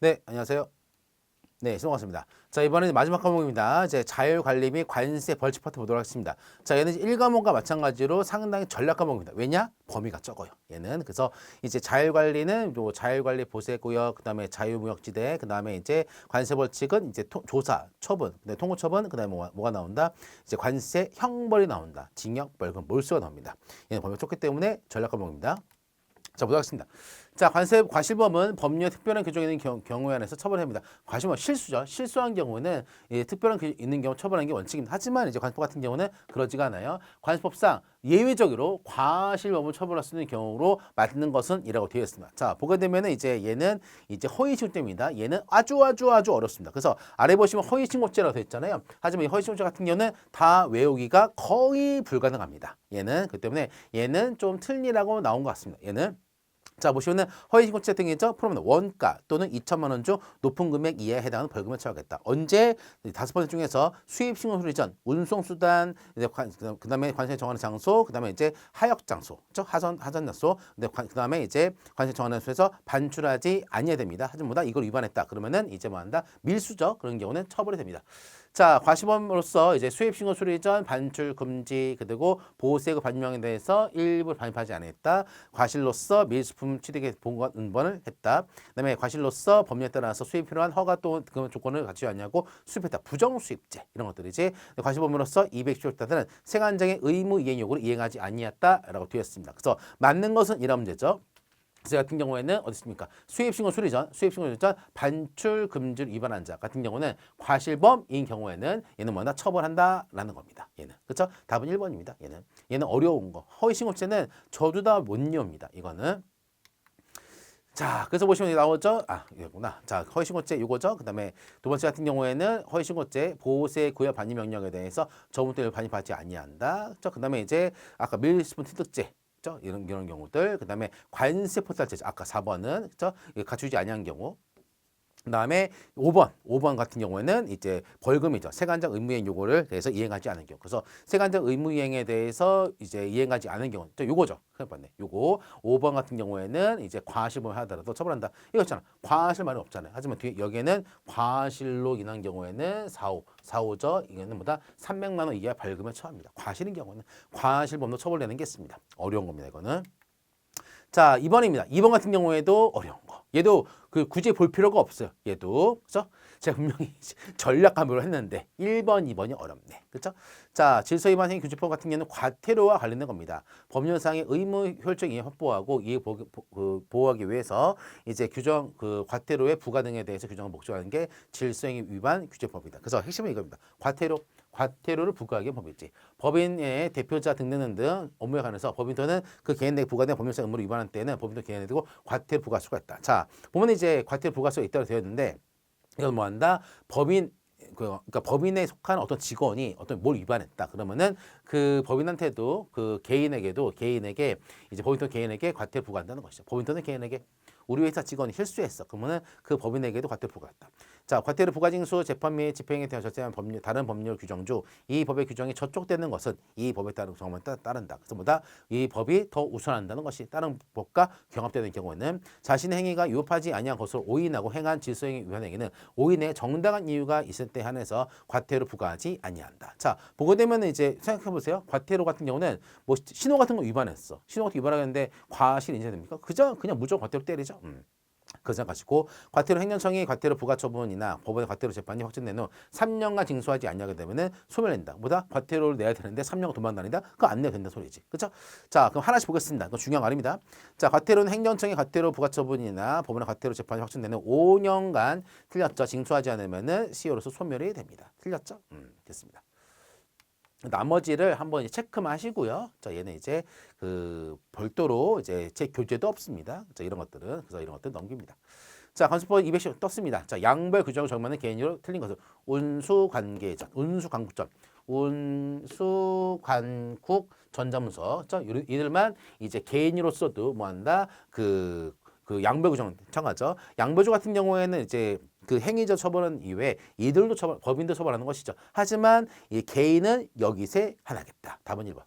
네, 안녕하세요. 네, 수고하셨습니다. 자, 이번에는 마지막 과목입니다. 이제 자율관리 및 관세 벌칙 파트 보도록 하겠습니다. 자, 얘는 1과목과 마찬가지로 상당히 전략 과목입니다. 왜냐? 범위가 적어요. 얘는. 그래서 이제 자율관리는 요 자율관리 보세구역, 그다음에 자유무역지대, 그다음에 이제 관세 벌칙은 이제 조사, 처분, 통고 처분, 그다음에 뭐가 나온다? 이제 관세 형벌이 나온다. 징역, 벌금, 몰수가 나옵니다. 얘는 범위가 좁기 때문에 전략 과목입니다. 자, 보도록 하겠습니다. 자, 과실범은 법률에 특별한 규정이 있는 경우에 한해서 처벌합니다. 과실범 실수죠. 실수한 경우는 특별한 규정이 있는 경우 처벌하는 게 원칙입니다. 하지만 이제 관습법 같은 경우는 그러지가 않아요. 관습법상 예외적으로 과실범을 처벌할 수 있는 경우로 맞는 것은 이라고 되어 있습니다. 자, 보게 되면은 이제 얘는 이제 허위신고죄입니다. 얘는 아주 어렵습니다. 그래서 아래 보시면 허위신고죄라고 되어 있잖아요. 하지만 이 허위신고죄 같은 경우는 다 외우기가 거의 불가능합니다. 얘는 그 때문에 얘는 좀 틀리라고 나온 것 같습니다. 얘는 자, 보시면은 허위신고죄 등이죠. 프로면 원가 또는 2천만 원 중 높은 금액 이하에 해당하는 벌금을 처하겠다. 언제? 5번째 중에서 수입신고 수리 전, 운송수단, 이제 그다음에 관세 정하는 장소, 그다음에 이제 하역 장소, 하전 장소, 그다음에 이제 관세 정하는 장소에서 반출하지 아니해야 됩니다. 하지보다 이걸 위반했다. 그러면은 이제 뭐 한다? 밀수죠. 그런 경우는 처벌이 됩니다. 자, 과시범으로서 이제 수입신고 수리 전 반출 금지 그리고 보호세금 반영에 대해서 일부 반입하지 않았다. 과실로서 밀수품 취득의 본건 은번을 했다. 그다음에 과실로서 법률에 따라서 수입 필요한 허가 또는 조건을 갖추지 않냐고 수입했다. 부정수입죄 이런 것들이지. 과시범으로서 210조에 세관장의 의무 이행 요구를 이행하지 아니했다라고 되어 있습니다. 그래서 맞는 것은 이런 문제죠. 제 같은 경우에는 어디 있습니까? 수입신고 수리 전 반출 금지를 위반한 자 같은 경우는 과실범인 경우에는 얘는 뭐나 처벌한다라는 겁니다. 얘는 그렇죠? 답은 1번입니다. 얘는 어려운 거. 허위신고죄는 저도 다 못 외웁니다. 이거는. 자, 그래서 보시면 나오죠? 아, 이거구나. 자, 허위신고죄 이거죠? 그다음에 두 번째 같은 경우에는 허위신고죄 보호세 구역 반입 명령에 대해서 저부터 반입하지 아니한다. 그다음에 이제 아까 밀수품 취득죄 이런 경우들, 그다음에 관세 포탈죄 아까 4번은 그죠? 갖추지 아니한 경우. 그다음에 5번 같은 경우에는 이제 벌금이죠. 세관장 의무이행 요구를 대해서 이행하지 않은 경우. 그래서 세관장 의무이행에 대해서 이제 이행하지 않은 경우. 요거죠. 맞네. 요거 5번 같은 경우에는 이제 과실범을 하더라도 처벌한다. 이거 있잖아. 과실 말은 없잖아요. 하지만 뒤에 여기에는 과실로 인한 경우에는 4호, 이거는 뭐다? 300만 원 이하 벌금에 처합니다. 과실인 경우는 과실범도 처벌되는 게 있습니다. 어려운 겁니다. 이거는. 자, 2번입니다. 2번 같은 경우에도 어려운 거. 얘도 굳이 볼 필요가 없어요. 얘도. 그죠? 제가 분명히 전략감으로 했는데 1번, 2번이 어렵네. 그죠? 자, 질서위반 행위 규제법 같은 경우는 과태료와 관련된 겁니다. 법률상의 의무 효율적 이행 확보하고 이에 보호하기 위해서 이제 과태료의 부과 등에 대해서 규정을 목적하는 게 질서행위 위반 규제법입니다. 그래서 핵심은 이겁니다. 과태료를 부과하기 위한 법이지. 법인의 대표자 등등 업무에 관해서 법인도는 그 개인에게 부과된 법률상 의무를 위반한 때에는 법인도 개인에게 두고 과태료 부과할 수가 있다. 자, 보면 이제 과태료 부과할 수가 있다고 되어 있는데 이건 뭐 한다? 그러니까 법인에 속한 어떤 직원이 어떤 뭘 위반했다. 그러면은 그 법인한테도 그 개인에게 이제 법인도 개인에게 과태료 부과한다는 것이죠. 법인도는 개인에게 우리 회사 직원이 실수했어. 그러면은 그 법인에게도 과태료 부과했다. 자, 과태료 부과 징수 재판 및 집행에 대한 절대한 다른 법률 규정 중 이 법의 규정이 저촉되는 것은 이 법에 따른 정만 따른다. 그래서 뭐다? 이 법이 더 우선한다는 것이 다른 법과 경합되는 경우에는 자신의 행위가 위법하지 아니한 것을 오인하고 행한 질서행위 위반행위는 오인의 정당한 이유가 있을 때 한해서 과태료 부과하지 아니한다. 자, 보게 되면 이제 생각해 보세요. 과태료 같은 경우는 뭐 신호 같은 거 위반했어. 신호 같은 거 위반하는데 과실 인정됩니까? 그냥 무조건 과태료 때리죠. 그 생각하시고 과태료 행정청이 과태료 부과 처분이나 법원의 과태료 재판이 확정된 후 3년간 징수하지 않냐게 되면은 소멸된다. 뭐다? 과태료를 내야 되는데 3년간 도망다닌다. 그거 안 내야 된다 소리지. 그렇죠? 자, 그럼 하나씩 보겠습니다. 이거 중요한 말입니다. 자, 과태료는 행정청의 과태료 부과 처분이나 법원의 과태료 재판이 확정되는 5년간 틀렸죠. 징수하지 않으면은 시효로서 소멸이 됩니다. 틀렸죠? 됐습니다. 나머지를 한번 체크만 하시고요. 자, 얘는 이제 별도로 이제 제 교재도 없습니다. 자, 이런 것들은 그래서 이런 것들 넘깁니다. 자, 관습법 210 떴습니다. 자, 양별 규정을 적용하는 개인으로 틀린 것은 운수관계전, 운수관국 전자문서. 자, 이들만 이제 개인으로서도 뭐 한다? 그 양별 규정 정하죠. 양별조 같은 경우에는 이제 그 행위적 처벌은 이외에 이들도 법인도 처벌하는 것이죠. 하지만 이 개인은 여기세 하나겠다. 답은 1번.